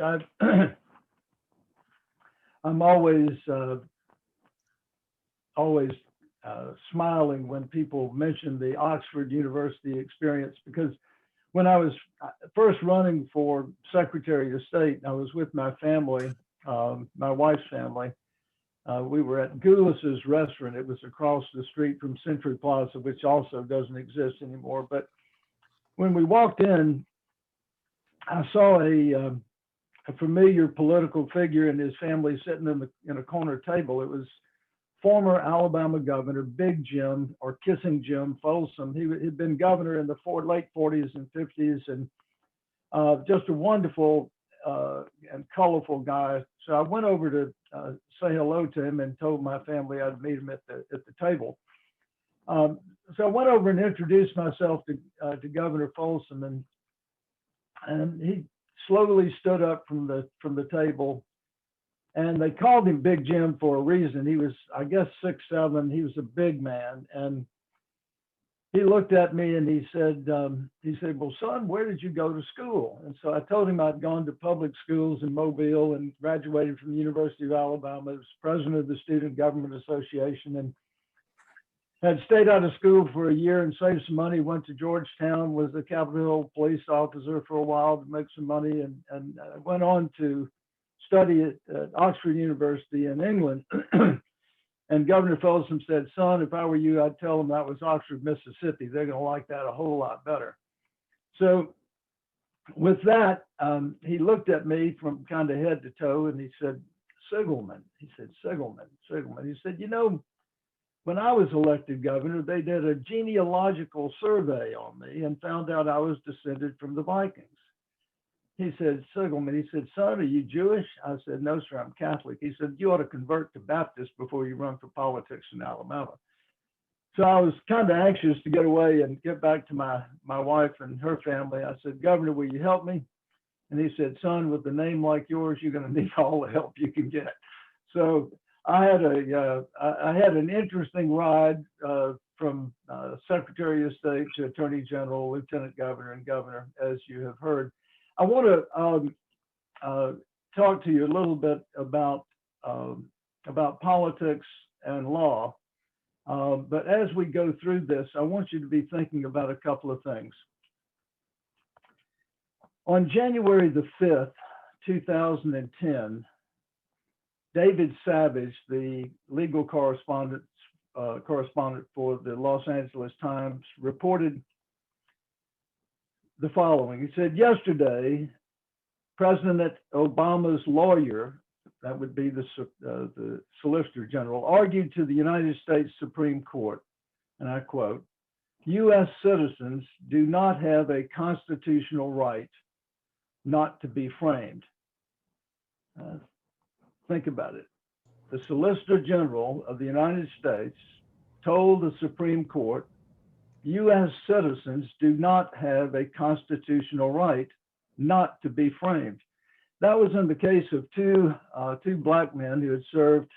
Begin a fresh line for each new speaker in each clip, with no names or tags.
I, I'm always always smiling when people mention the Oxford University experience, because when I was first running for Secretary of State, I was with my family, my wife's family. We were at Goulas's restaurant. It was across the street from Century Plaza, which also doesn't exist anymore. But when we walked in, I saw a familiar political figure and his family sitting in a corner table. It was former Alabama Governor Big Jim, or Kissing Jim Folsom. He had been governor in the late 40s and 50s, and just a wonderful and colorful guy. So I went over to say hello to him and told my family I'd meet him at the table. So I went over and introduced myself to Governor Folsom, and he slowly stood up from the table. And they called him Big Jim for a reason. He was, I guess, 6'7". He was a big man, and he looked at me and he said, "Well, son, where did you go to school?" And so I told him I'd gone to public schools in Mobile and graduated from the University of Alabama as president of the Student Government Association, and had stayed out of school for a year and saved some money, went to Georgetown, was a Capitol Hill police officer for a while to make some money, and went on to study at Oxford University in England. And Governor Folsom said, "Son, if I were you, I'd tell them that was Oxford, Mississippi. They're going to like that a whole lot better." So with that, he looked at me from kind of head to toe and he said, "Siegelman." He said, "Siegelman, Siegelman." He said, "You know, when I was elected governor, they did a genealogical survey on me and found out I was descended from the Vikings." He said, "Siegelman," he said, "Son, are you Jewish?" I said, "No, sir, I'm Catholic." He said, "You ought to convert to Baptist before you run for politics in Alabama." So I was kind of anxious to get away and get back to my wife and her family. I said, "Governor, will you help me?" And he said, "Son, with a name like yours, you're going to need all the help you can get." So I had an interesting ride from Secretary of State to Attorney General, Lieutenant Governor, and Governor, as you have heard. I want to talk to you a little bit about politics and law. But as we go through this, I want you to be thinking about a couple of things. On January the 5th, 2010, David Savage, the legal correspondent for the Los Angeles Times, reported the following. He said, "Yesterday, President Obama's lawyer," that would be the Solicitor General, "argued to the United States Supreme Court," and I quote, "U.S. citizens do not have a constitutional right not to be framed." Think about it. The Solicitor General of the United States told the Supreme Court, U.S. citizens do not have a constitutional right not to be framed. That was in the case of two black men who had served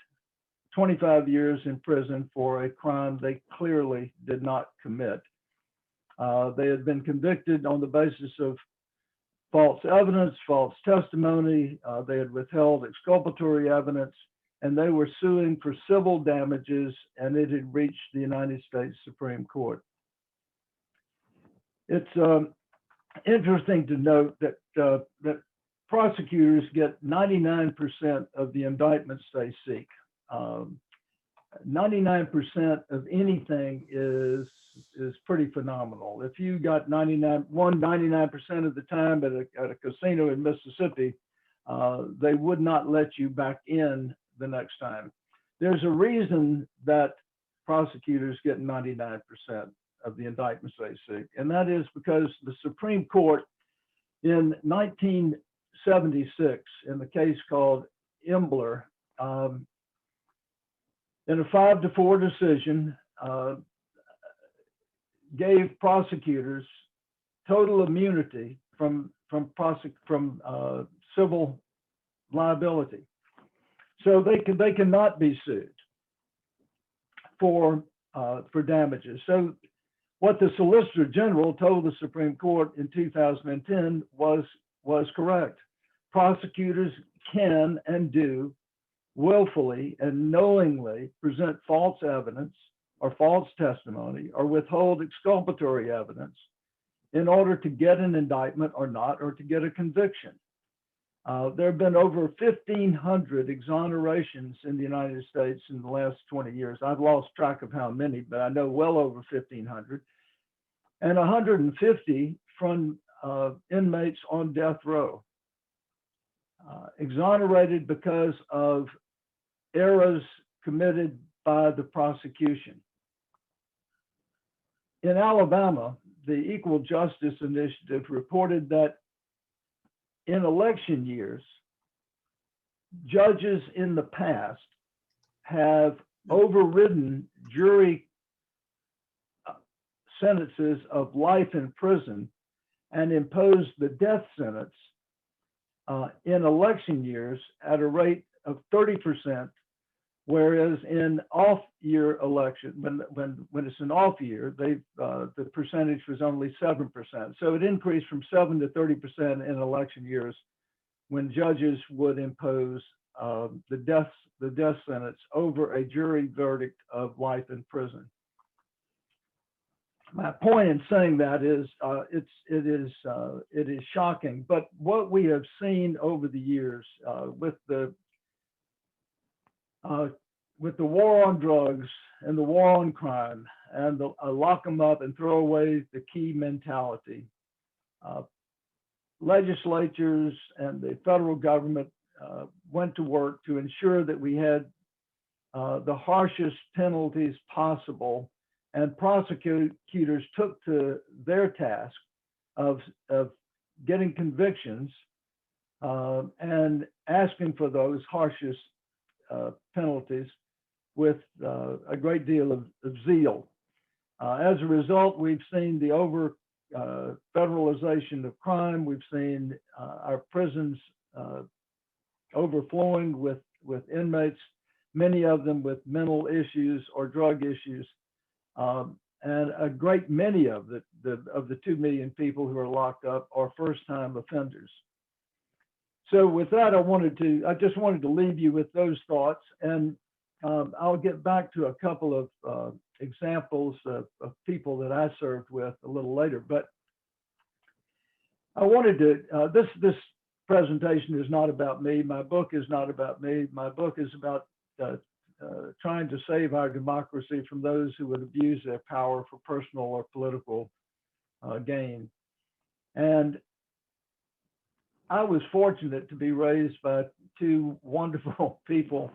25 years in prison for a crime they clearly did not commit. They had been convicted on the basis of false evidence, false testimony. They had withheld exculpatory evidence, and they were suing for civil damages, and it had reached the United States Supreme Court. It's interesting to note that prosecutors get 99% of the indictments they seek. 99% of anything is pretty phenomenal. If you got 99% of the time at a casino in Mississippi, they would not let you back in the next time. There's a reason that prosecutors get 99% of the indictments they seek, and that is because the Supreme Court in 1976, in the case called Imbler, in a 5-4 decision, gave prosecutors total immunity from civil liability, so they cannot be sued for damages. So what the Solicitor General told the Supreme Court in 2010 was correct. prosecutors can and do willfully and knowingly present false evidence or false testimony or withhold exculpatory evidence in order to get an indictment or not, or to get a conviction. There have been over 1,500 exonerations in the United States in the last 20 years. I've lost track of how many, but I know well over 1,500. And 150 from inmates on death row, exonerated because of errors committed by the prosecution. In Alabama, the Equal Justice Initiative reported that in election years, judges in the past have overridden jury sentences of life in prison and imposed the death sentence in election years at a rate of 30%, whereas in off-year election, when it's an off year, the percentage was only 7%. So it increased from 7 to 30% in election years when judges would impose the death sentence over a jury verdict of life in prison. My point in saying that is it is shocking, but what we have seen over the years with the war on drugs and the war on crime and the lock them up and throw away the key mentality, legislatures and the federal government went to work to ensure that we had the harshest penalties possible, and prosecutors took to their task of getting convictions and asking for those harshest penalties with a great deal of zeal. As a result, we've seen the federalization of crime. We've seen our prisons overflowing with inmates, many of them with mental issues or drug issues, and a great many of the 2 million people who are locked up are first-time offenders. So with that, I just wanted to leave you with those thoughts, and I'll get back to a couple of examples of people that I served with a little later. But I wanted to, this presentation is not about me. My book is not about me. My book is about trying to save our democracy from those who would abuse their power for personal or political gain. And I was fortunate to be raised by two wonderful people.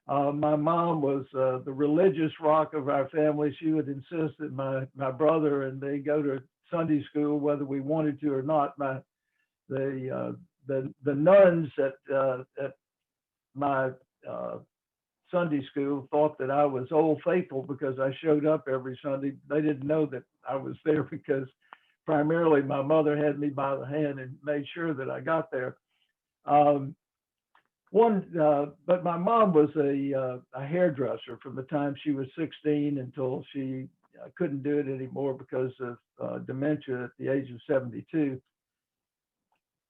My mom was the religious rock of our family. She would insist that my brother and they go to Sunday school whether we wanted to or not. The nuns at my Sunday school thought that I was Old Faithful because I showed up every Sunday. They didn't know that I was there because primarily my mother had me by the hand and made sure that I got there. But my mom was a hairdresser from the time she was 16 until she couldn't do it anymore because of dementia at the age of 72.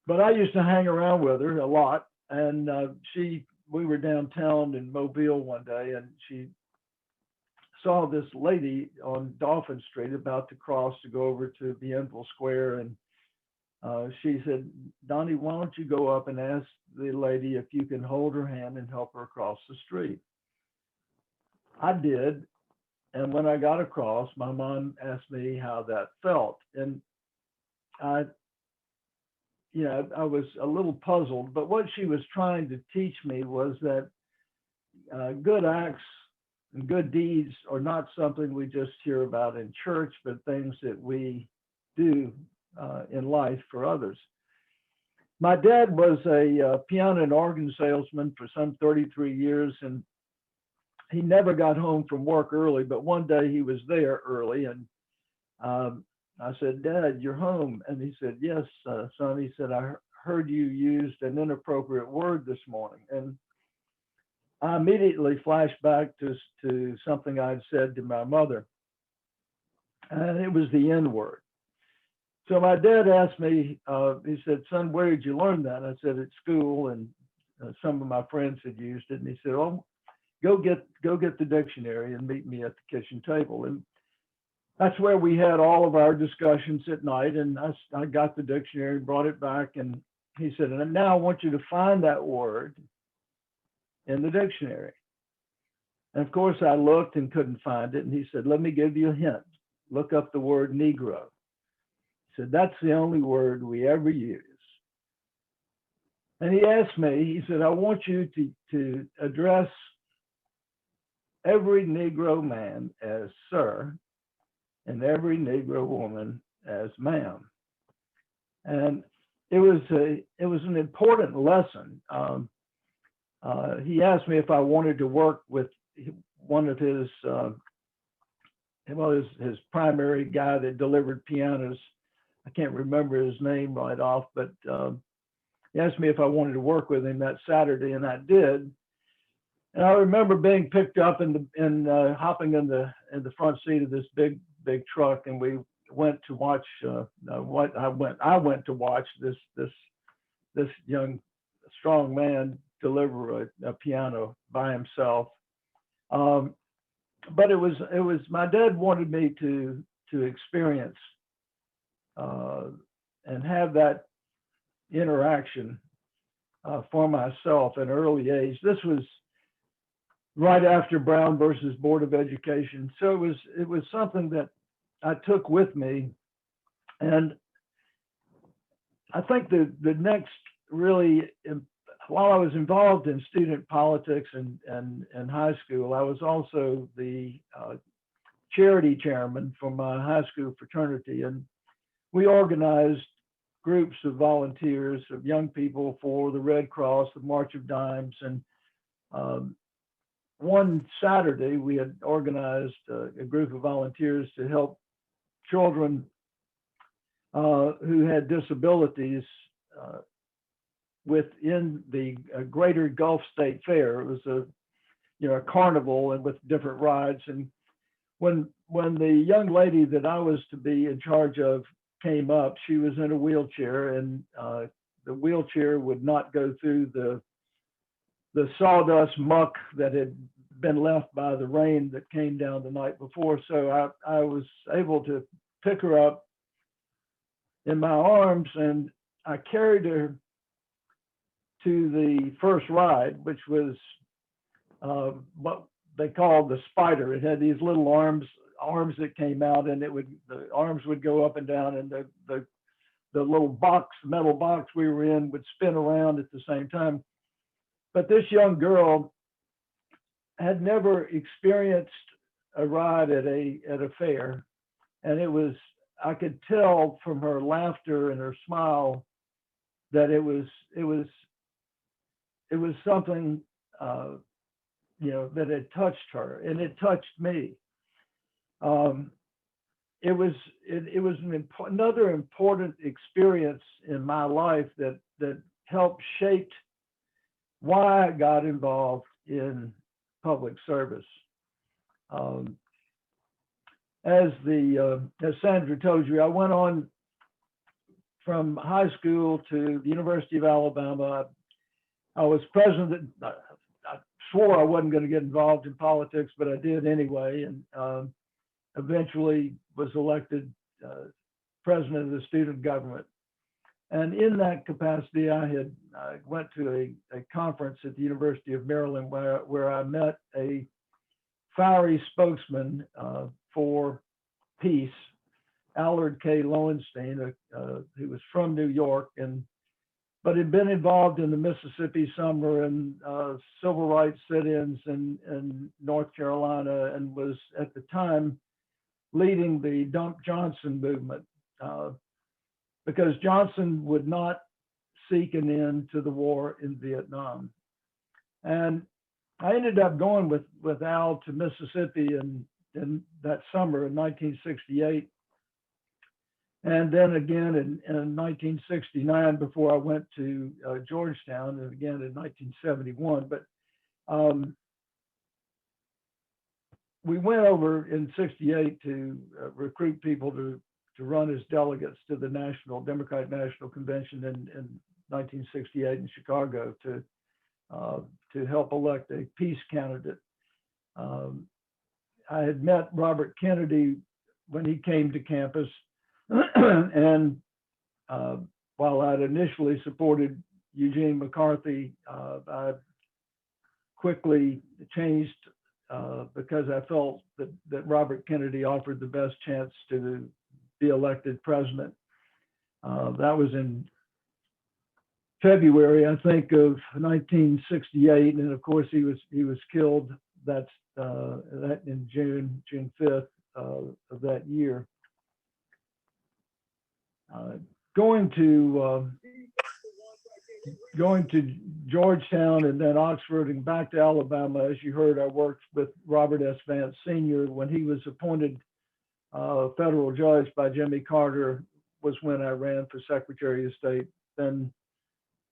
But I used to hang around with her a lot, and we were downtown in Mobile one day, and she saw this lady on Dolphin Street about to cross to go over to Bienville Square, and she said, "Donnie, why don't you go up and ask the lady if you can hold her hand and help her across the street?" I did, and when I got across, my mom asked me how that felt, and I was a little puzzled, but what she was trying to teach me was that good acts and good deeds are not something we just hear about in church, but things that we do in life for others. My dad was a piano and organ salesman for some 33 years, and he never got home from work early, but one day he was there early, and I said, "Dad, you're home." And he said, "Yes, son." He said, "I heard you used an inappropriate word this morning." And I immediately flashed back to something I'd said to my mother, and it was the N word. So my dad asked me, he said, son, where did you learn that? I said, at school, and some of my friends had used it. And he said, oh, go get the dictionary and meet me at the kitchen table. And that's where we had all of our discussions at night. And I got the dictionary and brought it back. And he said, and now I want you to find that word in the dictionary. And of course, I looked and couldn't find it. And he said, let me give you a hint. Look up the word Negro. He said, that's the only word we ever use. And he asked me, he said, I want you to address every Negro man as sir and every Negro woman as ma'am. And it was an important lesson. He asked me if I wanted to work with one of his primary guy that delivered pianos. I can't remember his name right off, but he asked me if I wanted to work with him that Saturday, and I did. And I remember being picked up and hopping in the front seat of this big truck, and we went to watch I went to watch this young strong man deliver a piano by himself. But it was my dad wanted me to experience and have that interaction for myself at an early age. This was right after Brown versus Board of Education, so it was something that I took with me. And I think the next really, while I was involved in student politics and high school, I was also the charity chairman for my high school fraternity, and we organized groups of volunteers, of young people, for the Red Cross, the March of Dimes. And one Saturday, we had organized a group of volunteers to help children who had disabilities within the Greater Gulf State Fair. It was a carnival and with different rides. And when the young lady that I was to be in charge of came up, she was in a wheelchair, and the wheelchair would not go through the sawdust muck that had been left by the rain that came down the night before. So I was able to pick her up in my arms, and I carried her to the first ride, which was what they called the spider. It had these little arms that came out, and the arms would go up and down, and the little metal box we were in would spin around at the same time. But this young girl had never experienced a ride at a fair, and I could tell from her laughter and her smile that it was something that had touched her, and it touched me. It was another important experience in my life that helped shape why I got involved in public service. As Sandra told you, I went on from high school to the University of Alabama. I was president. I swore I wasn't going to get involved in politics, but I did anyway, and eventually was elected president of the student government. And in that capacity, I went to a conference at the University of Maryland where I met a fiery spokesman for peace, Allard K. Lowenstein, who was from New York, but had been involved in the Mississippi Summer and civil rights sit-ins in North Carolina, and was at the time leading the Dump Johnson movement, because Johnson would not seek an end to the war in Vietnam. And I ended up going with Al to Mississippi in that summer in 1968. And then again in 1969, before I went to Georgetown, and again in 1971. But we went over in '68 to recruit people to run as delegates to the Democratic National Convention in 1968 in Chicago to help elect a peace candidate. I had met Robert Kennedy when he came to campus, and while I'd initially supported Eugene McCarthy, I quickly changed because I felt that Robert Kennedy offered the best chance to be elected president. That was in February, I think, of 1968, and of course he was killed. That in June 5th of that year. Going to Georgetown and then Oxford and back to Alabama, as you heard, I worked with Robert S. Vance Sr. when he was appointed federal judge by Jimmy Carter. Was when I ran for Secretary of State, then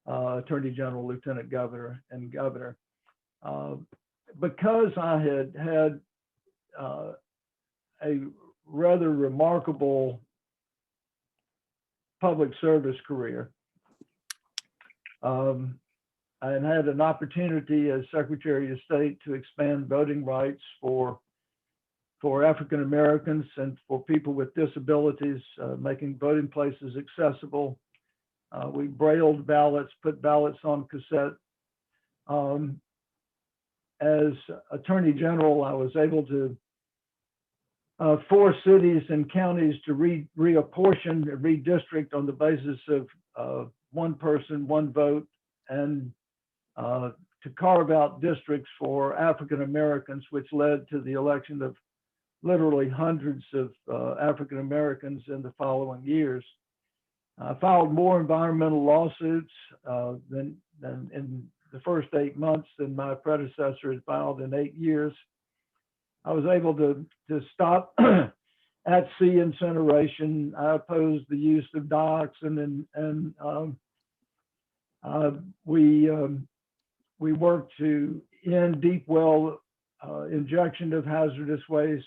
Attorney General, Lieutenant Governor, and Governor. Because I had a rather remarkable public service career, I had an opportunity as Secretary of State to expand voting rights for African Americans and for people with disabilities, making voting places accessible. We brailled ballots, put ballots on cassette. As Attorney General, I was able to force cities and counties to reapportion, redistrict on the basis of one person, one vote, and to carve out districts for African Americans, which led to the election of literally hundreds of African Americans in the following years. I filed more environmental lawsuits than in the first 8 months than my predecessor had filed in 8 years. I was able to stop at-sea incineration. I opposed the use of dioxin, and we worked to end deep well injection of hazardous waste.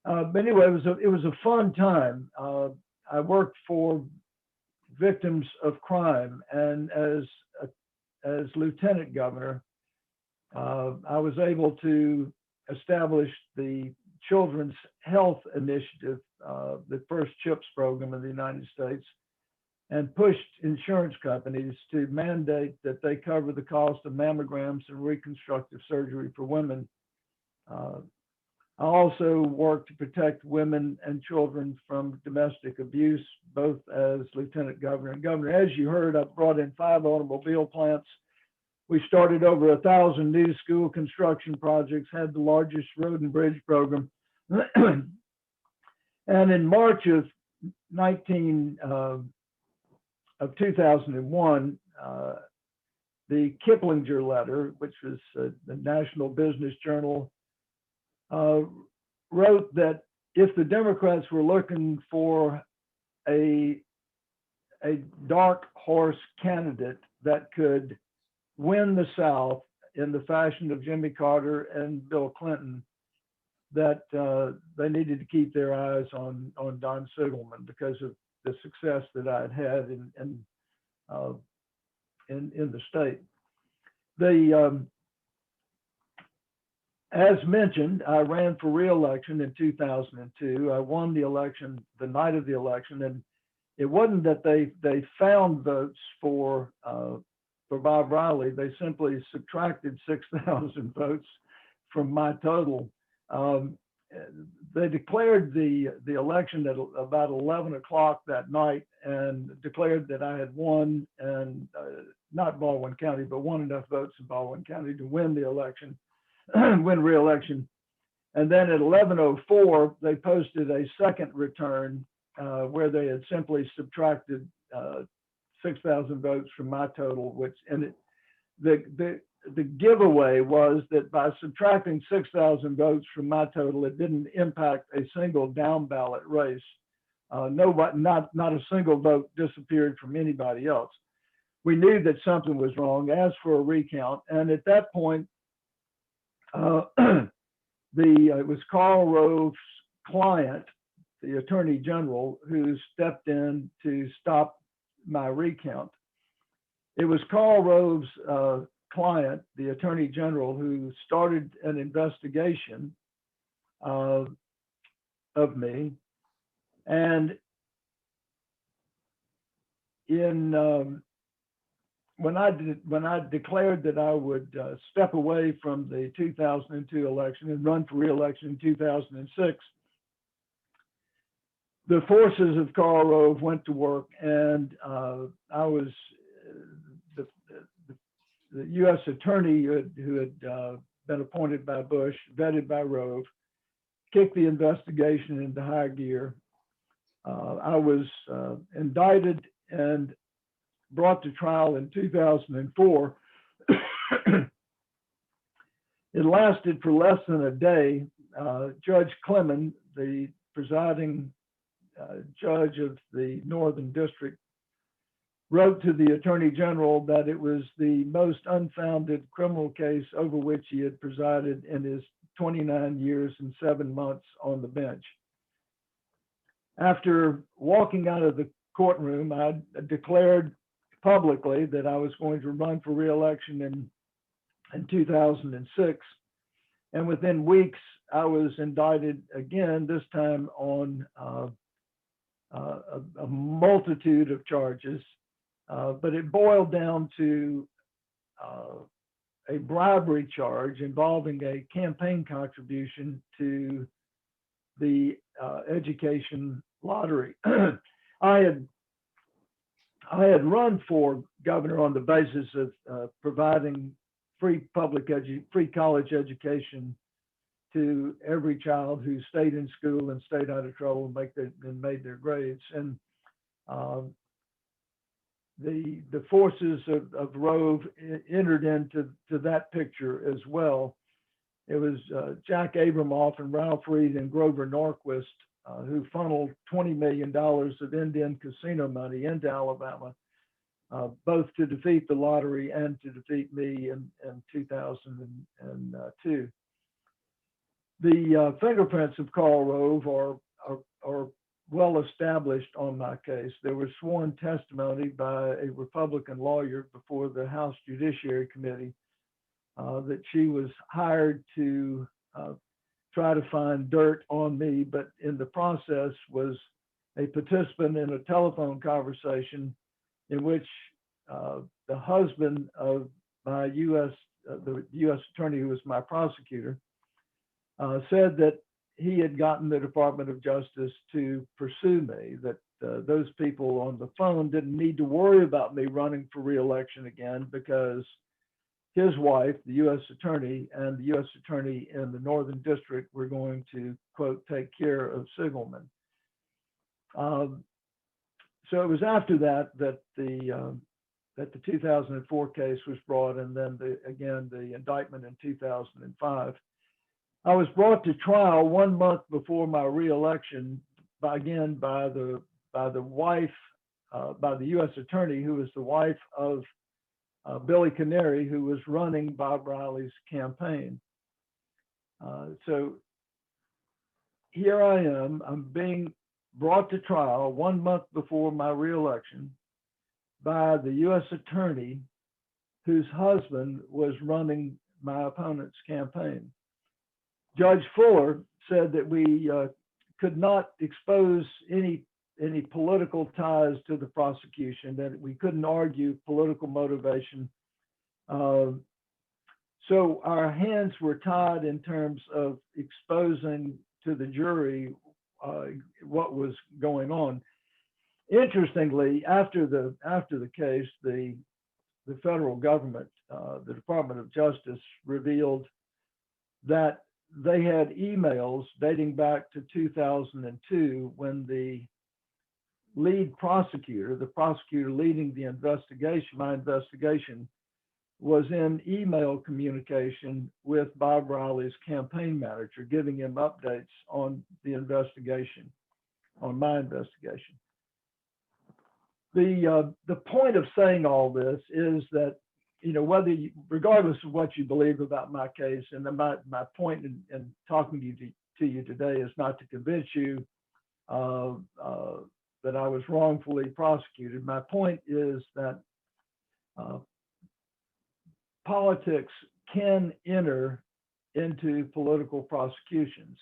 But anyway, it was a fun time. I worked for victims of crime, and as Lieutenant Governor, I was able to establish the Children's Health Initiative, the first CHIPS program in the United States, and pushed insurance companies to mandate that they cover the cost of mammograms and reconstructive surgery for women. I also worked to protect women and children from domestic abuse, both as Lieutenant Governor and Governor. As you heard, I brought in 5 automobile plants. We started over 1,000 new school construction projects, had the largest road and bridge program. And in March of 2001, the Kiplinger letter, which was the National Business Journal, wrote that if the Democrats were looking for a dark horse candidate that could win the South in the fashion of Jimmy Carter and Bill Clinton, that they needed to keep their eyes on Don Siegelman because of the success that I had in the state. As mentioned, I ran for re-election in 2002. I won the election the night of the election, and it wasn't that they found votes for Bob Riley. They simply subtracted 6,000 votes from my total. They declared the election at about 11 o'clock that night and declared that I had won, and not Baldwin County, but won enough votes in Baldwin County to win the election. Win re-election. And then at 11:04, they posted a second return where they had simply subtracted 6,000 votes from my total, which, and the giveaway was that by subtracting 6,000 votes from my total, it didn't impact a single down ballot race. Nobody, not a single vote disappeared from anybody else. We knew that something was wrong, asked for a recount, and at that point, it was Karl Rove's client, the Attorney General who stepped in to stop my recount. It was Karl Rove's client, the Attorney General, who started an investigation of me. And when I declared that I would step away from the 2002 election and run for re-election in 2006, the forces of Karl Rove went to work, and I was the U.S. attorney who had been appointed by Bush, vetted by Rove, kicked the investigation into high gear. I was indicted and brought to trial in 2004. It lasted for less than a day. Judge Clemon, the presiding judge of the Northern District, wrote to the Attorney General that it was the most unfounded criminal case over which he had presided in his 29 years and 7 months on the bench. After walking out of the courtroom, I declared publicly that I was going to run for re-election in 2006. And within weeks, I was indicted again, this time on a multitude of charges. But it boiled down to a bribery charge involving a campaign contribution to the education lottery. I had run for governor on the basis of providing free college education to every child who stayed in school and stayed out of trouble and made their grades. And the forces of Rove entered into that picture as well. It was Jack Abramoff and Ralph Reed and Grover Norquist who funneled $20 million of Indian casino money into Alabama, both to defeat the lottery and to defeat me in 2002. The fingerprints of Karl Rove are well established on my case. There was sworn testimony by a Republican lawyer before the House Judiciary Committee that she was hired to try to find dirt on me, but in the process was a participant in a telephone conversation in which the husband of my the U.S. attorney who was my prosecutor said that he had gotten the Department of Justice to pursue me, that those people on the phone didn't need to worry about me running for re-election again because his wife, the U.S. attorney, and the U.S. attorney in the Northern District were going to, quote, take care of Siegelman. So it was after that the 2004 case was brought, and then again the indictment in 2005. I was brought to trial 1 month before my re-election by the wife, by the U.S. attorney who was the wife of Billy Canary, who was running Bob Riley's campaign. So here I am, I'm being brought to trial 1 month before my re-election by the U.S. attorney whose husband was running my opponent's campaign. Judge Fuller said that we could not expose any political ties to the prosecution, that we couldn't argue political motivation. So our hands were tied in terms of exposing to the jury what was going on. Interestingly, after the case, the federal government, the Department of Justice, revealed that they had emails dating back to 2002 when the lead prosecutor, the prosecutor leading the investigation, my investigation, was in email communication with Bob Riley's campaign manager, giving him updates on the investigation, on my investigation. The point of saying all this is that, you know, regardless of what you believe about my case, and my point in talking to you today is not to convince you uh, uh, that I was wrongfully prosecuted. My point is that uh, politics can enter into political prosecutions.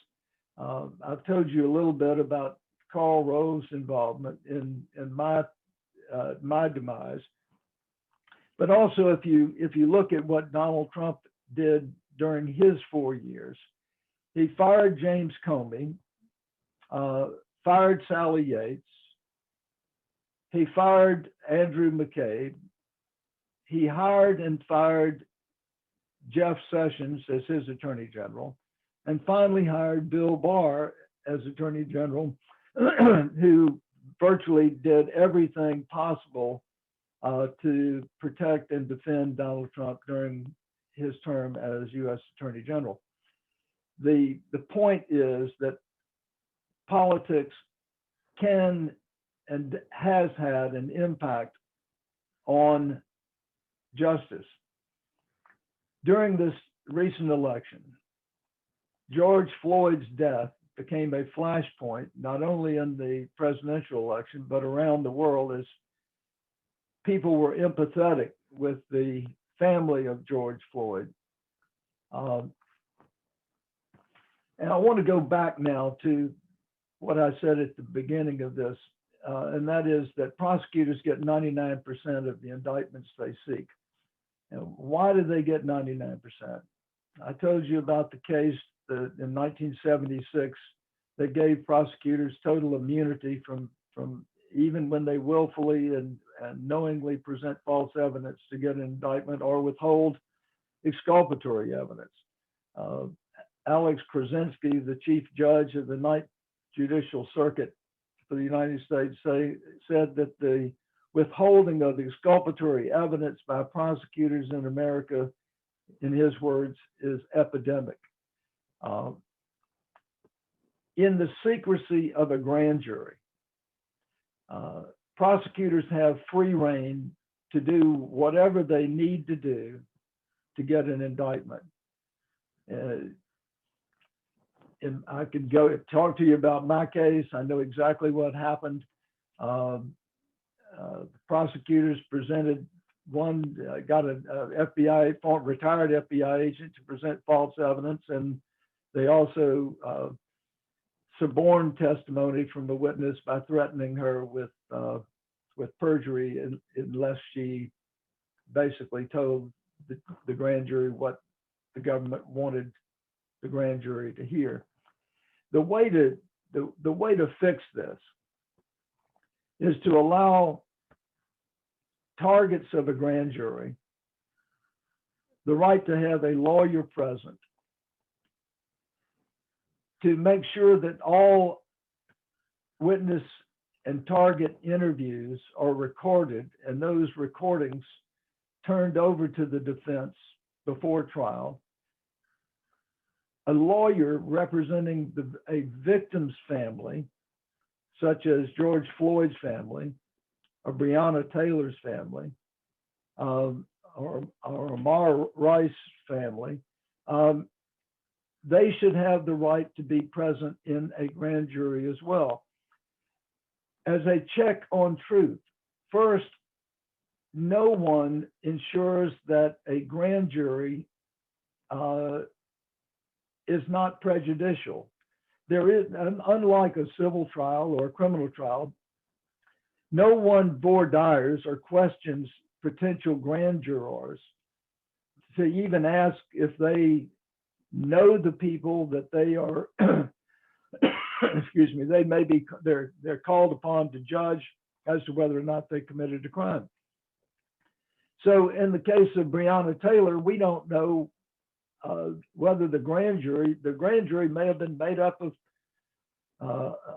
I've told you a little bit about Karl Rove's involvement in my demise, but also if you look at what Donald Trump did during his 4 years, he fired James Comey, fired Sally Yates, he fired Andrew McCabe, he hired and fired Jeff Sessions as his Attorney General, and finally hired Bill Barr as Attorney General, who virtually did everything possible to protect and defend Donald Trump during his term as U.S. Attorney General. The point is that politics can and has had an impact on justice. During this recent election, George Floyd's death became a flashpoint, not only in the presidential election, but around the world, as people were empathetic with the family of George Floyd. And I want to go back now to what I said at the beginning of this, and that is that prosecutors get 99% of the indictments they seek. And why do they get 99%? I told you about the case that in 1976 that gave prosecutors total immunity from even when they willfully and knowingly present false evidence to get an indictment or withhold exculpatory evidence. Alex Krasinski, the chief judge of the Ninth Judicial Circuit for the United States, said that the withholding of exculpatory evidence by prosecutors in America, in his words, is epidemic. In the secrecy of a grand jury, prosecutors have free rein to do whatever they need to do to get an indictment. And I could go talk to you about my case. I know exactly what happened. Prosecutors presented got an FBI, retired FBI agent to present false evidence, and they also suborned testimony from the witness by threatening her with perjury unless she basically told the grand jury what the government wanted the grand jury to hear. The way to fix this is to allow targets of a grand jury the right to have a lawyer present to make sure that all witness and target interviews are recorded, and those recordings turned over to the defense before trial. A lawyer representing a victim's family, such as George Floyd's family, or Breonna Taylor's family, or Ahmaud Rice's family, they should have the right to be present in a grand jury as well. As a check on truth, first, no one ensures that a grand jury is not prejudicial. There is, unlike a civil trial or a criminal trial, no one voir dires or questions potential grand jurors to even ask if they know the people that they are, excuse me, they're called upon to judge as to whether or not they committed a crime. So in the case of Breonna Taylor, we don't know whether the grand jury may have been made up of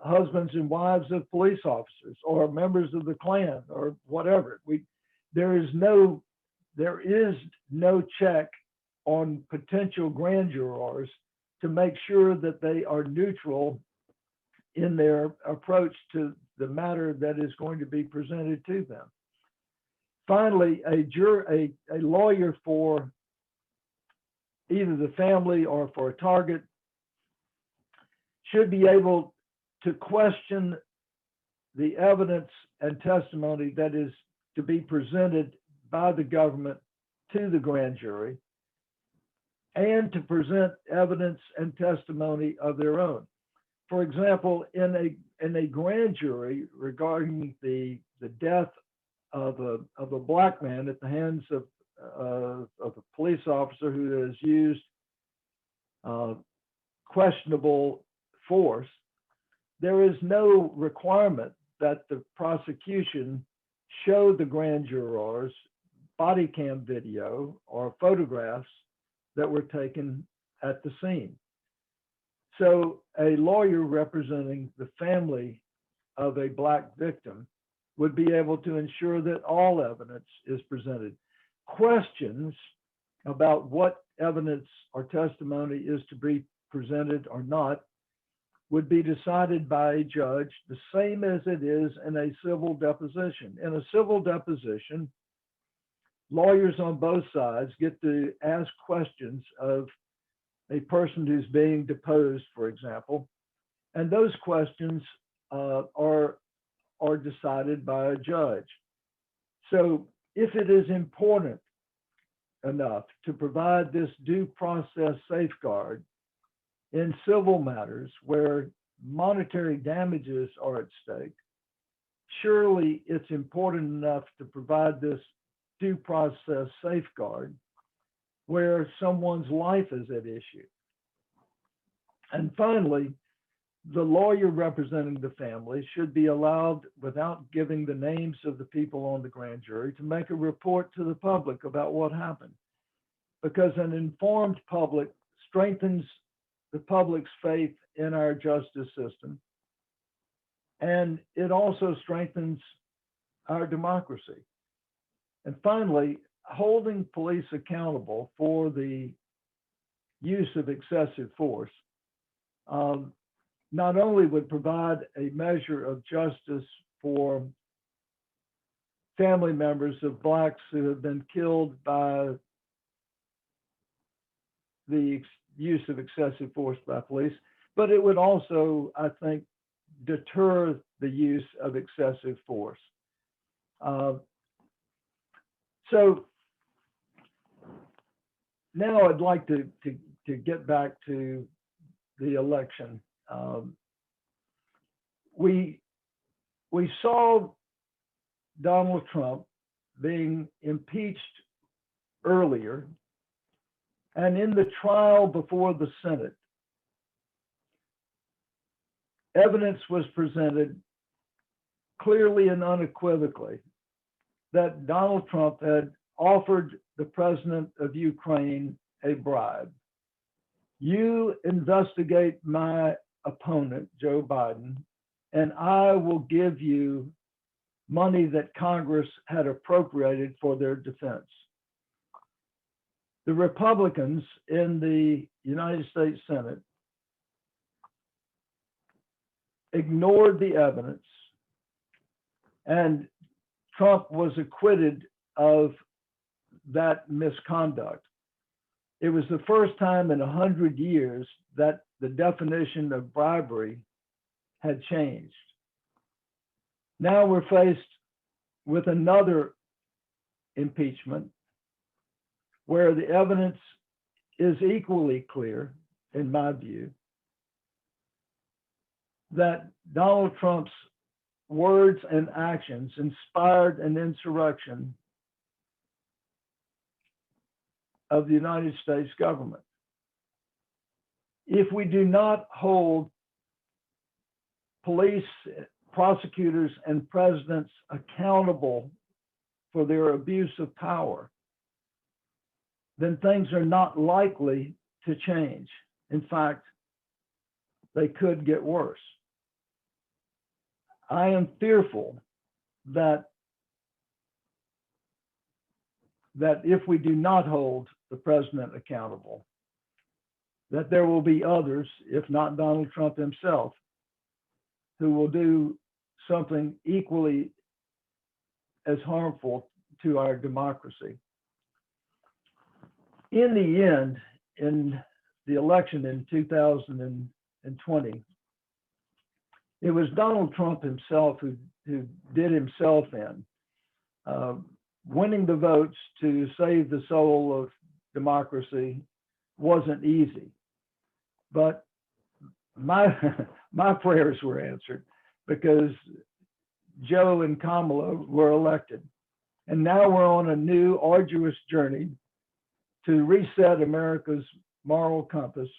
husbands and wives of police officers or members of the Klan or whatever. There is no check on potential grand jurors to make sure that they are neutral in their approach to the matter that is going to be presented to them. Finally, a lawyer for either the family or for a target should be able to question the evidence and testimony that is to be presented by the government to the grand jury, and to present evidence and testimony of their own. For example, in a grand jury regarding the death of a black man at the hands of a police officer who has used questionable force, there is no requirement that the prosecution show the grand jurors body cam video or photographs that were taken at the scene. So a lawyer representing the family of a black victim would be able to ensure that all evidence is presented. Questions about what evidence or testimony is to be presented or not would be decided by a judge, the same as it is in a civil deposition. In a civil deposition, lawyers on both sides get to ask questions of a person who's being deposed, for example, and those questions are decided by a judge. So if it is important enough to provide this due process safeguard in civil matters where monetary damages are at stake, surely it's important enough to provide this due process safeguard where someone's life is at issue. And finally, the lawyer representing the family should be allowed, without giving the names of the people on the grand jury, to make a report to the public about what happened, because an informed public strengthens the public's faith in our justice system, and it also strengthens our democracy. And finally, holding police accountable for the use of excessive force not only would provide a measure of justice for family members of blacks who have been killed by the use of excessive force by police, but it would also, I think, deter the use of excessive force. So now I'd like to get back to the election. We saw Donald Trump being impeached earlier, and in the trial before the Senate, evidence was presented clearly and unequivocally that Donald Trump had offered the president of Ukraine a bribe. You investigate my opponent, Joe Biden, and I will give you money that Congress had appropriated for their defense. The Republicans in the United States Senate ignored the evidence, and Trump was acquitted of that misconduct. It was the first time in 100 years that the definition of bribery had changed. Now we're faced with another impeachment where the evidence is equally clear, in my view, that Donald Trump's words and actions inspired an insurrection of the United States government. If we do not hold police, prosecutors, and presidents accountable for their abuse of power, then things are not likely to change. In fact, they could get worse. I am fearful that if we do not hold the president accountable, that there will be others, if not Donald Trump himself, who will do something equally as harmful to our democracy. In the end, in the election in 2020, It was Donald Trump himself who did himself in. Winning the votes to save the soul of democracy wasn't easy, but my my prayers were answered because Joe and Kamala were elected. And now we're on a new arduous journey to reset America's moral compass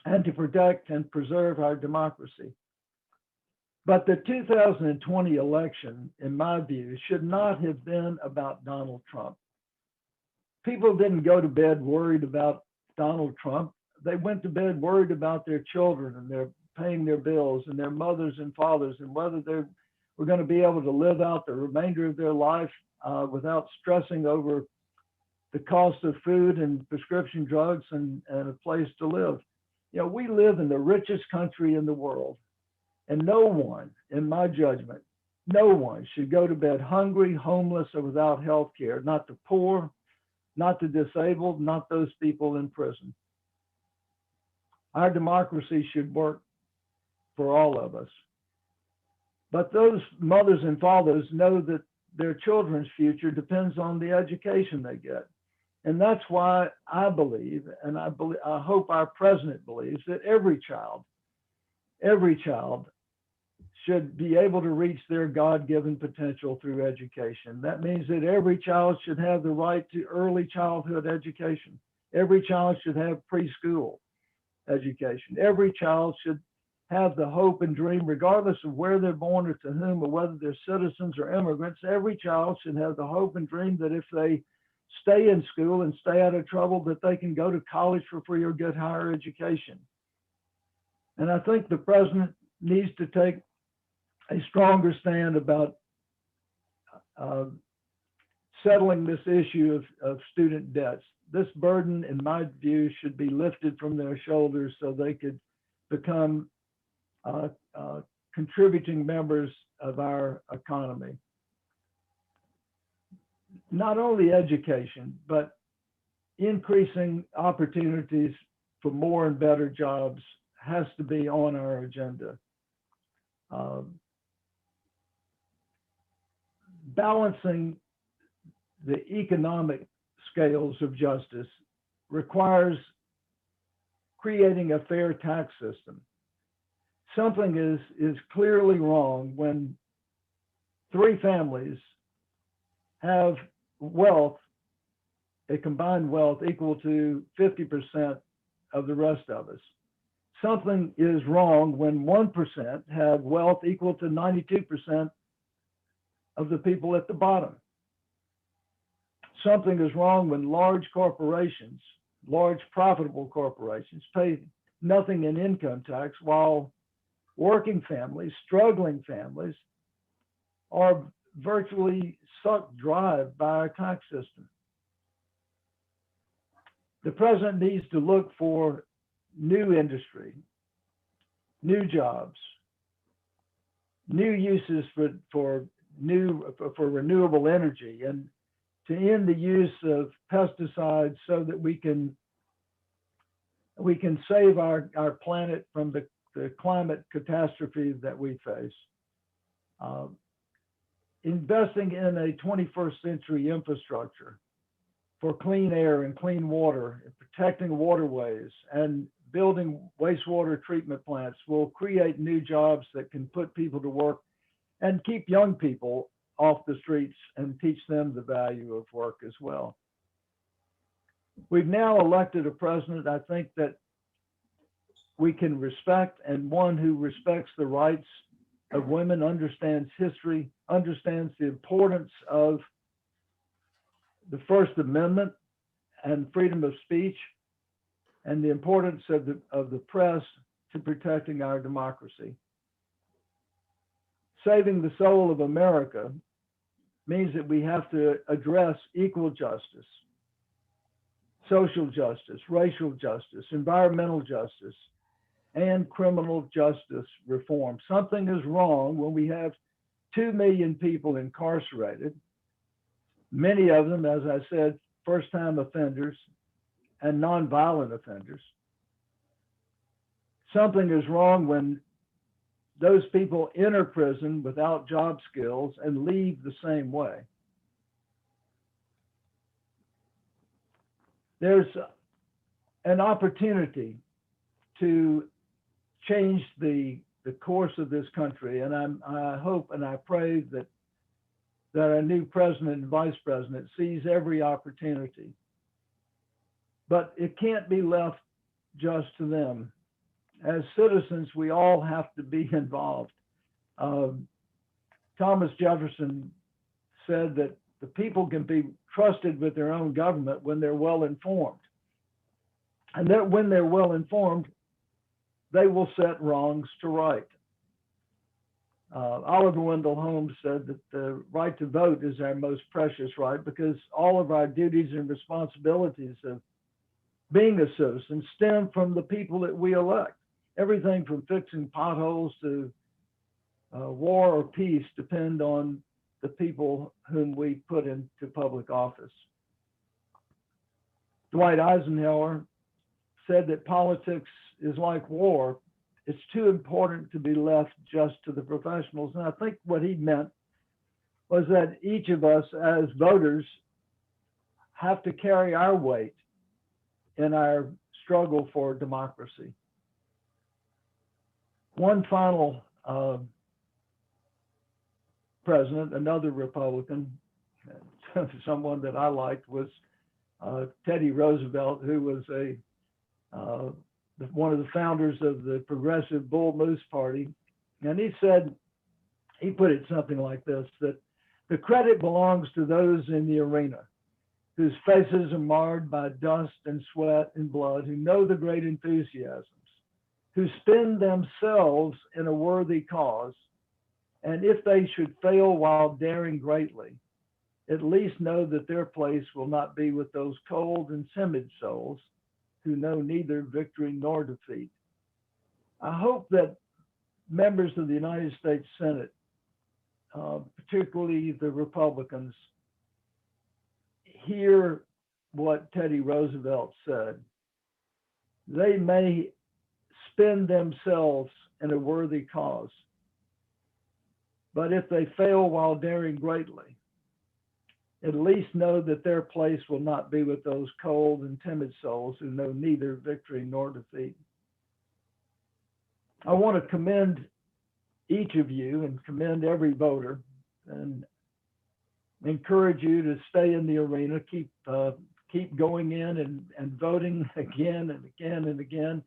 and to protect and preserve our democracy. But the 2020 election, in my view, should not have been about Donald Trump. People didn't go to bed worried about Donald Trump. They went to bed worried about their children and their paying their bills and their mothers and fathers and whether they were going to be able to live out the remainder of their life without stressing over the cost of food and prescription drugs and a place to live. You know, we live in the richest country in the world, and no one, in my judgment, no one should go to bed hungry, homeless, or without health care, not the poor, not the disabled, not those people in prison. Our democracy should work for all of us. But those mothers and fathers know that their children's future depends on the education they get. And that's why I believe, and I hope our president believes, that every child should be able to reach their God-given potential through education. That means that every child should have the right to early childhood education. Every child should have preschool education. Every child should have the hope and dream, regardless of where they're born or to whom, or whether they're citizens or immigrants. Every child should have the hope and dream that if they stay in school and stay out of trouble, that they can go to college for free or get higher education. And I think the president needs to take a stronger stand about settling this issue of student debts. This burden, in my view, should be lifted from their shoulders so they could become contributing members of our economy. Not only education, but increasing opportunities for more and better jobs has to be on our agenda. Balancing the economic scales of justice requires creating a fair tax system. Something is clearly wrong when three families have wealth, a combined wealth equal to 50% of the rest of us. Something is wrong when 1% have wealth equal to 92% of the people at the bottom. Something is wrong when large corporations, large profitable corporations, pay nothing in income tax while working families, struggling families, are virtually sucked dry by our tax system. The president needs to look for new industry, new jobs, new uses for renewable energy, and to end the use of pesticides so that we can save our planet from the climate catastrophe that we face. Investing in a 21st century infrastructure for clean air and clean water, and protecting waterways and building wastewater treatment plants will create new jobs that can put people to work and keep young people off the streets and teach them the value of work as well. We've now elected a president, I think, that we can respect, and one who respects the rights of women, understands history, understands the importance of the First Amendment and freedom of speech, and the importance of the press to protecting our democracy. Saving the soul of America means that we have to address equal justice, social justice, racial justice, environmental justice, and criminal justice reform. Something is wrong when we have 2 million people incarcerated, many of them, as I said, first-time offenders and nonviolent offenders. Something is wrong when those people enter prison without job skills and leave the same way. There's an opportunity to change the course of this country, and I hope and I pray that our new president and vice president sees every opportunity. But it can't be left just to them. As citizens, we all have to be involved. Thomas Jefferson said that the people can be trusted with their own government when they're well informed. And that when they're well informed, they will set wrongs to right. Oliver Wendell Holmes said that the right to vote is our most precious right because all of our duties and responsibilities of being a citizen stem from the people that we elect. Everything from fixing potholes to war or peace depend on the people whom we put into public office. Dwight Eisenhower said that politics is like war. It's too important to be left just to the professionals. And I think what he meant was that each of us as voters have to carry our weight in our struggle for democracy. One final president, another Republican, someone that I liked, was Teddy Roosevelt, who was one of the founders of the Progressive Bull Moose Party. And he said, he put it something like this, that the credit belongs to those in the arena whose faces are marred by dust and sweat and blood, who know the great enthusiasms, who spend themselves in a worthy cause, and if they should fail while daring greatly, at least know that their place will not be with those cold and timid souls who know neither victory nor defeat. I hope that members of the United States Senate, particularly the Republicans, hear what Teddy Roosevelt said. They may spend themselves in a worthy cause, but if they fail while daring greatly, at least know that their place will not be with those cold and timid souls who know neither victory nor defeat. I want to commend each of you and commend every voter and encourage you to stay in the arena, keep going in and voting again and again and again,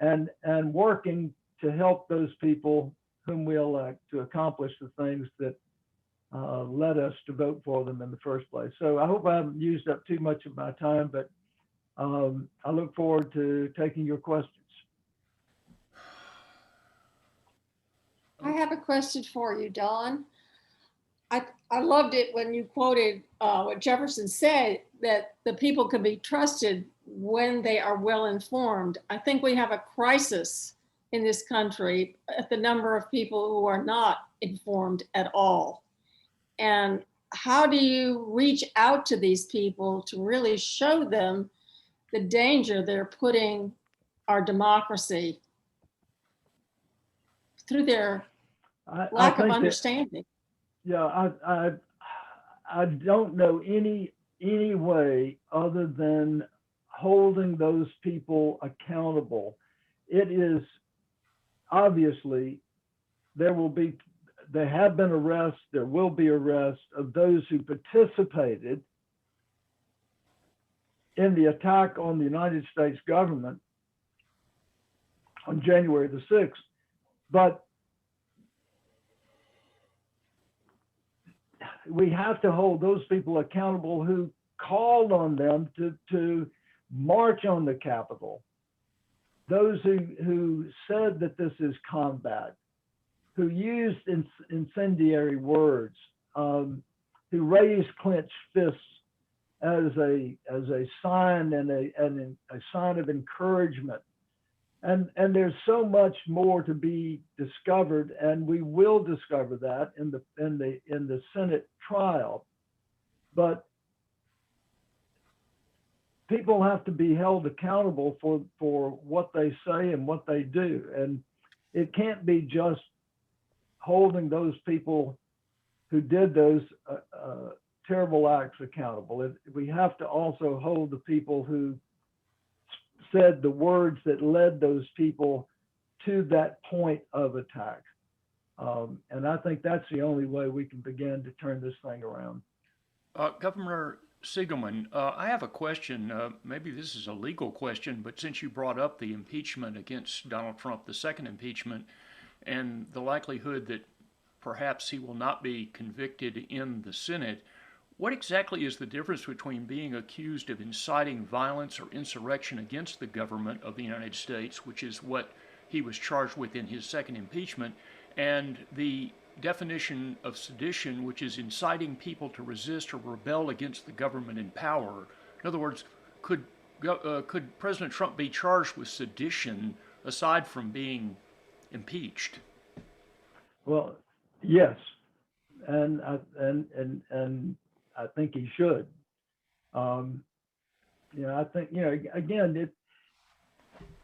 and working to help those people whom we elect to accomplish the things that led us to vote for them in the first place. So I hope I haven't used up too much of my time, but I look forward to taking your questions.
I have a question for you, Don. I loved it when you quoted what Jefferson said, that the people can be trusted when they are well informed. I think we have a crisis in this country at the number of people who are not informed at all. And how do you reach out to these people to really show them the danger they're putting our democracy through their lack of understanding?
I don't know any way other than holding those people accountable. It is obviously there have been arrests, there will be arrests of those who participated in the attack on the United States government on January the 6th. But we have to hold those people accountable who called on them to march on the Capitol. Those who said that this is combat, who used incendiary words, who raised clenched fists as a sign and a sign of encouragement. And there's so much more to be discovered, and we will discover that in the Senate trial. But people have to be held accountable for what they say and what they do, and it can't be just holding those people who did those terrible acts accountable. We have to also hold the people who said the words that led those people to that point of attack. And I think that's the only way we can begin to turn this thing around.
Governor Siegelman, I have a question. Maybe this is a legal question, but since you brought up the impeachment against Donald Trump, the second impeachment, and the likelihood that perhaps he will not be convicted in the Senate, what exactly is the difference between being accused of inciting violence or insurrection against the government of the United States, which is what he was charged with in his second impeachment, and the definition of sedition, which is inciting people to resist or rebel against the government in power? In other words, could President Trump be charged with sedition aside from being impeached?
Well, yes, and I think he should. I think again,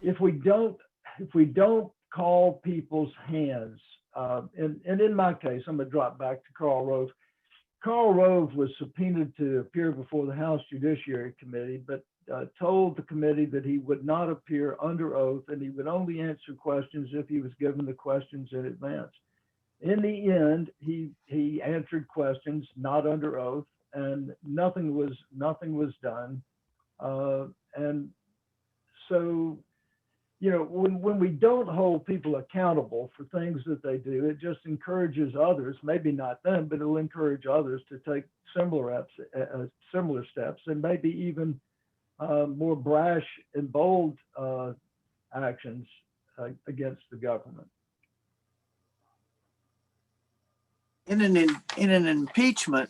if we don't call people's hands, and in my case, I'm going to drop back to Karl Rove. Karl Rove was subpoenaed to appear before the House Judiciary Committee, but told the committee that he would not appear under oath and he would only answer questions if he was given the questions in advance. In the end, he answered questions not under oath, and nothing was done. And so, when we don't hold people accountable for things that they do, it just encourages others, maybe not them, but it'll encourage others to take similar steps, and maybe even more brash and bold actions against the government.
In an impeachment,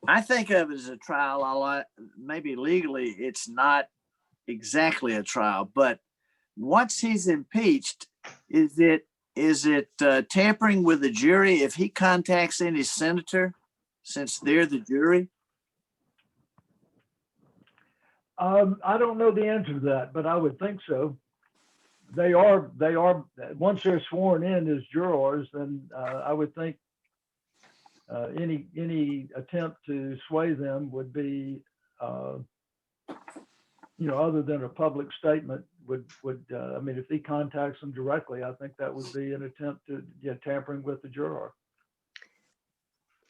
I think of it as a trial. Maybe legally it's not exactly a trial, but once he's impeached, is it tampering with the jury if he contacts any senator, since they're the jury?
I don't know the answer to that, but I would think so. They are once they're sworn in as jurors, then I would think any attempt to sway them would be other than a public statement would I mean, if he contacts them directly, I think that would be an attempt to tampering with the juror.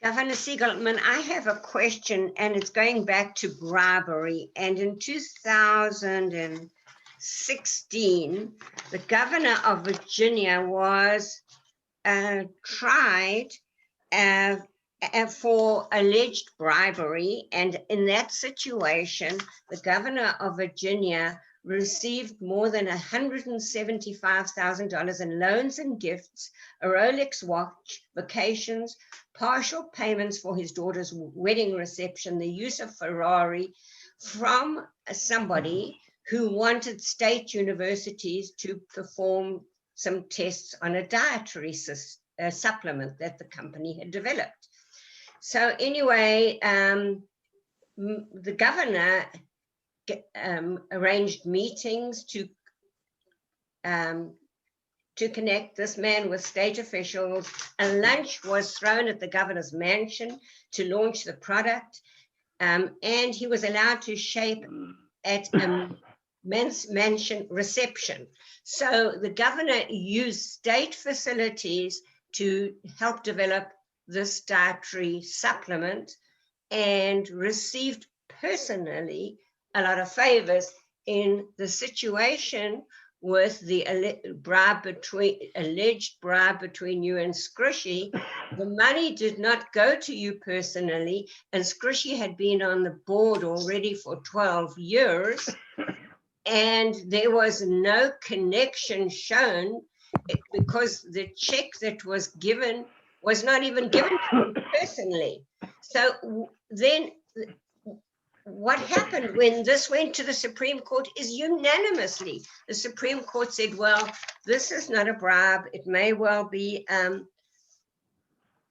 Governor Siegelman, I have a question, and it's going back to bribery. And in 2016, the governor of Virginia was tried for alleged bribery. And in that situation, the governor of Virginia received more than $175,000 in loans and gifts, a Rolex watch, vacations, partial payments for his daughter's wedding reception, the use of Ferrari, from somebody who wanted state universities to perform some tests on a dietary supplement that the company had developed. So anyway, the governor arranged meetings to connect this man with state officials. A lunch was thrown at the governor's mansion to launch the product, and he was allowed to shape at a mansion reception. So the governor used state facilities to help develop this dietary supplement and received personally a lot of favors in the situation with the alleged bribe between you and Squishy. The money did not go to you personally, and Squishy had been on the board already for 12 years, and there was no connection shown because the check that was given was not even given to him personally. So then what happened when this went to the Supreme Court is unanimously, the Supreme Court said, well, this is not a bribe. It may well be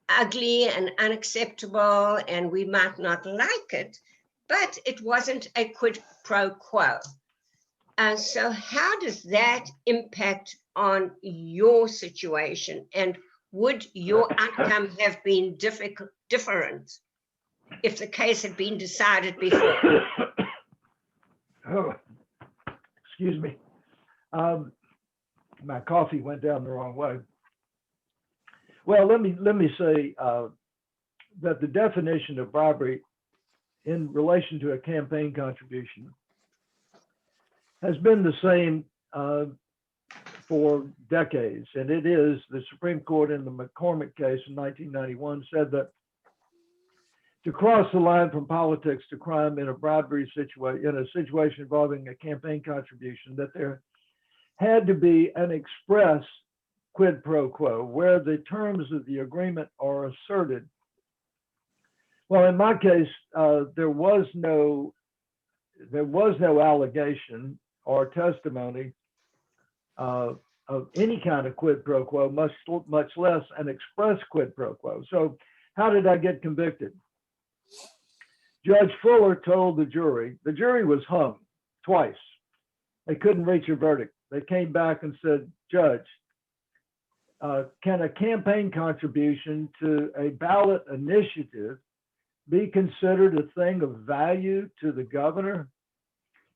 ugly and unacceptable, and we might not like it, but it wasn't a quid pro quo. So how does that impact on your situation? And would your outcome have been different if the case had been decided before?
Oh, excuse me. My coffee went down the wrong way. Well, let me say that the definition of bribery in relation to a campaign contribution has been the same for decades, and it is the Supreme Court in the McCormick case in 1991 said that to cross the line from politics to crime in a bribery situation, in a situation involving a campaign contribution, that there had to be an express quid pro quo where the terms of the agreement are asserted. Well, in my case, there was no allegation or testimony of any kind of quid pro quo, much less an express quid pro quo. So how did I get convicted? Judge Fuller told the jury was hung twice. They couldn't reach a verdict. They came back and said, Judge, can a campaign contribution to a ballot initiative be considered a thing of value to the governor?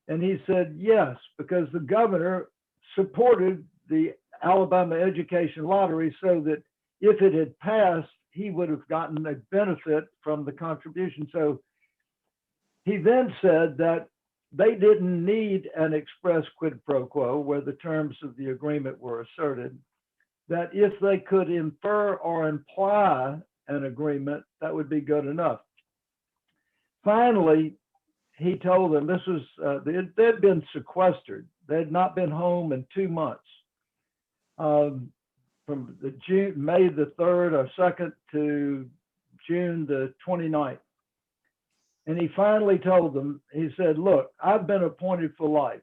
And he said, yes, because the governor supported the Alabama education lottery so that if it had passed, he would have gotten a benefit from the contribution. So he then said that they didn't need an express quid pro quo where the terms of the agreement were asserted, that if they could infer or imply an agreement, that would be good enough. Finally, he told them this was, they'd been sequestered. They had not been home in 2 months. From May the 3rd or 2nd to June the 29th. And he finally told them, he said, look, I've been appointed for life.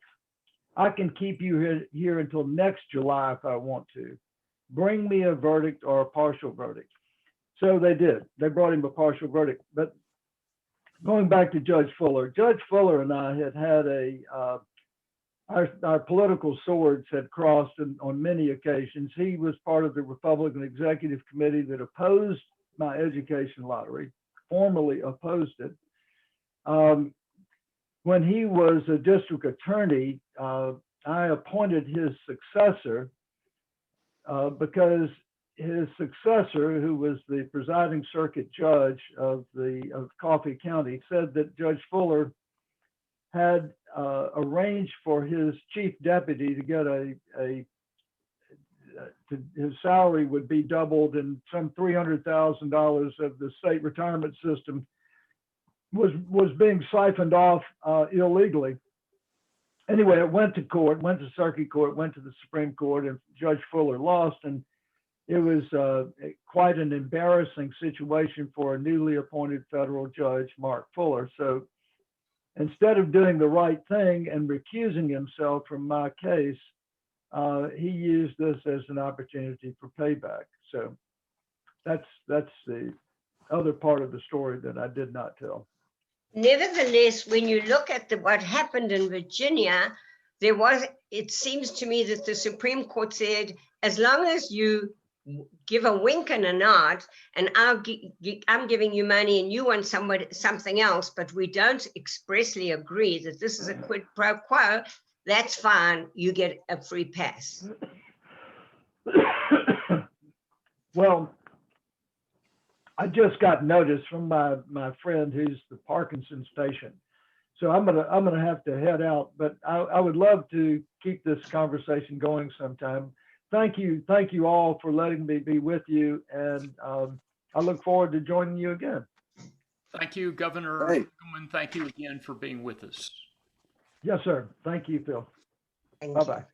I can keep you here until next July if I want to. Bring me a verdict or a partial verdict. So they did. They brought him a partial verdict. But going back to Judge Fuller and I had our political swords had crossed on many occasions. He was part of the Republican Executive Committee that opposed my education lottery, formally opposed it. When he was a district attorney, I appointed his successor because his successor, who was the presiding circuit judge of Coffee County, said that Judge Fuller had arranged for his chief deputy to get his salary would be doubled, and some $300,000 of the state retirement system was being siphoned off illegally. Anyway, it went to court, went to circuit court, went to the Supreme Court, and Judge Fuller lost. And it was quite an embarrassing situation for a newly appointed federal judge, Mark Fuller. So instead of doing the right thing and recusing himself from my case, he used this as an opportunity for payback. So that's the other part of the story that I did not tell.
Nevertheless, when you look at what happened in Virginia, it seems to me that the Supreme Court said, as long as you give a wink and a nod, and I'm giving you money and you want something else, but we don't expressly agree that this is a quid pro quo, that's fine, you get a free pass.
Well, I just got notice from my friend who's the Parkinson's patient. So I'm gonna have to head out, but I would love to keep this conversation going sometime. Thank you all for letting me be with you, and I look forward to joining you again.
Thank you, Governor Siegelman. Thank you again for being with us.
Yes, sir. Thank you, Phil.
Thank
Bye-bye.
you.